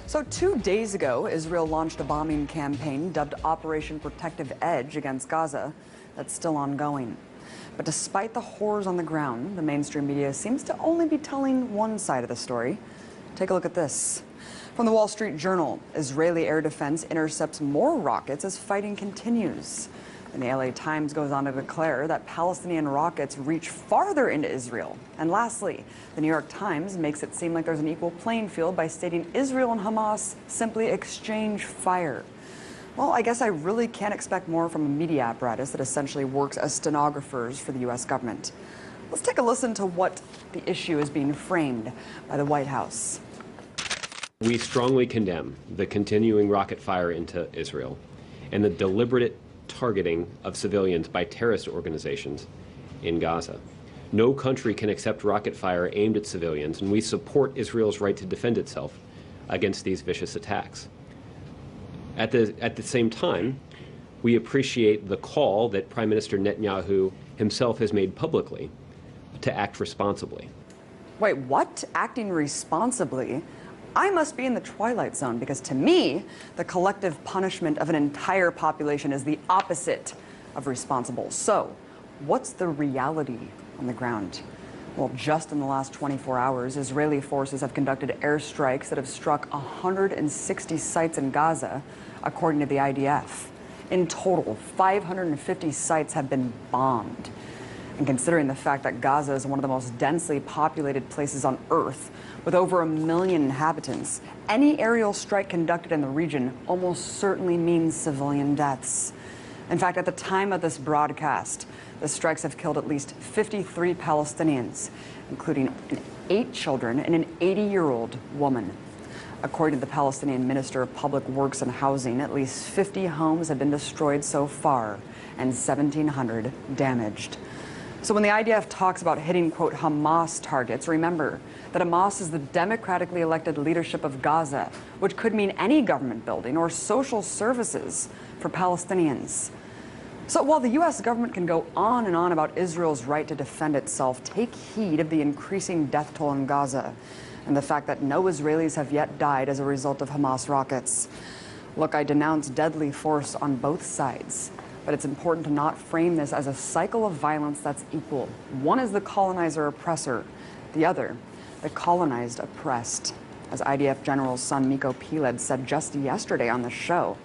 So 2 days ago, Israel launched a bombing campaign dubbed Operation Protective Edge against Gaza that's still ongoing. But despite the horrors on the ground, the mainstream media seems to only be telling one side of the story. Take a look at this. From the Wall Street Journal, Israeli air defense intercepts more rockets as fighting continues. And the LA Times goes on to declare that Palestinian rockets reach farther into Israel. And lastly, the New York Times makes it seem like there's an equal playing field by stating Israel and Hamas simply exchange fire. Well, I guess I really can't expect more from a media apparatus that essentially works as stenographers for the U.S. government. Let's take a listen to what the issue is being framed by the White House. We strongly condemn the continuing rocket fire into Israel and the deliberate targeting of civilians by terrorist organizations in Gaza. No country can accept rocket fire aimed at civilians, and we support Israel's right to defend itself against these vicious attacks. At the same time, we appreciate the call that Prime Minister Netanyahu himself has made publicly to act responsibly. Wait, what? Acting responsibly? I must be in the twilight zone, because to me, the collective punishment of an entire population is the opposite of responsible. So, what's the reality on the ground? Well, just in the last 24 hours, Israeli forces have conducted airstrikes that have struck 160 sites in Gaza, according to the IDF. In total, 550 sites have been bombed. And considering the fact that Gaza is one of the most densely populated places on Earth, with over 1 million inhabitants, any aerial strike conducted in the region almost certainly means civilian deaths. In fact, at the time of this broadcast, the strikes have killed at least 53 Palestinians, including 8 children and an 80-year-old woman. According to the Palestinian Minister of Public Works and Housing, at least 50 homes have been destroyed so far and 1,700 damaged. So when the IDF talks about hitting, quote, Hamas targets, remember that Hamas is the democratically elected leadership of Gaza, which could mean any government building or social services for Palestinians. So while the U.S. government can go on and on about Israel's right to defend itself, take heed of the increasing death toll in Gaza and the fact that no Israelis have yet died as a result of Hamas rockets. Look, I denounce deadly force on both sides, but it's important to not frame this as a cycle of violence that's equal. One is the colonizer-oppressor, the other, the colonized oppressed. As IDF General's son Miko Piled said just yesterday on the show,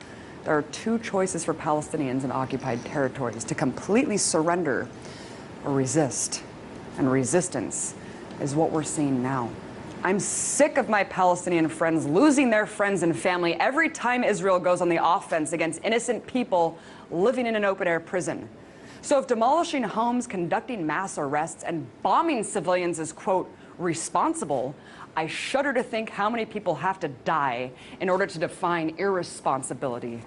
there are 2 choices for Palestinians in occupied territories: to completely surrender or resist. And resistance is what we're seeing now. I'm sick of my Palestinian friends losing their friends and family every time Israel goes on the offense against innocent people living in an open-air prison. So if demolishing homes, conducting mass arrests, and bombing civilians is, quote, responsible, I shudder to think how many people have to die in order to define irresponsibility.